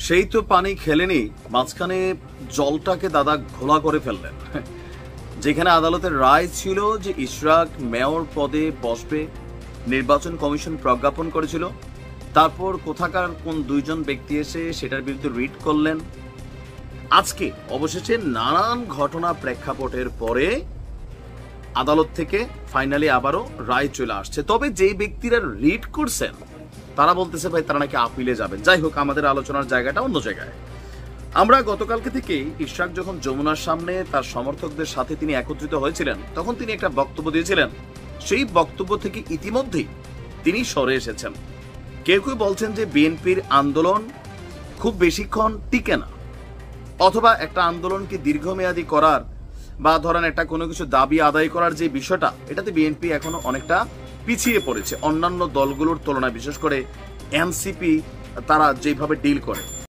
সেই তো পানি খেলেনি, মাঝখানে জলটাকে দাদা ঘোলা করে ফেললেন। যেখানে আদালতের রায় ছিল যে ইশরাক মেয়র পদে বসবে, নির্বাচন কমিশন প্রজ্ঞাপন করেছিল, তারপর কোথাকার কোন দুইজন ব্যক্তি এসে সেটার বিরুদ্ধে রিট করলেন। আজকে অবশেষে নানান ঘটনা প্রেক্ষাপটের পরে আদালত থেকে ফাইনালি আবারও রায় চলে আসছে। তবে যেই ব্যক্তিরা রিট করছেন তারা বলতেছে ভাই তারা নাকি আপিলে যাবেন। যাই হোক, আমাদের আলোচনার জায়গাটা অন্য জায়গায়। আমরা গতকালকে থেকে ইশরাক যখন যমুনার সামনে তার সমর্থকদের সাথে তিনি একত্রিত হয়েছিলেন, তখন তিনি একটা বক্তব্য দিয়েছিলেন। সেই বক্তব্য থেকে ইতিমধ্যেই তিনি সরে এসেছেন। কেউ কেউ বলছেন যে বিএনপির আন্দোলন খুব বেশিক্ষণ টিকে না, অথবা একটা আন্দোলনকে দীর্ঘমেয়াদী করার বা ধরেন একটা কোনো কিছু দাবি আদায় করার যে বিষয়টা, এটাতে বিএনপি এখনো অনেকটা পিছিয়ে পড়েছে অন্যান্য দলগুলোর তুলনায়, বিশেষ করে এনসিপি তারা যেভাবে ডিল করে।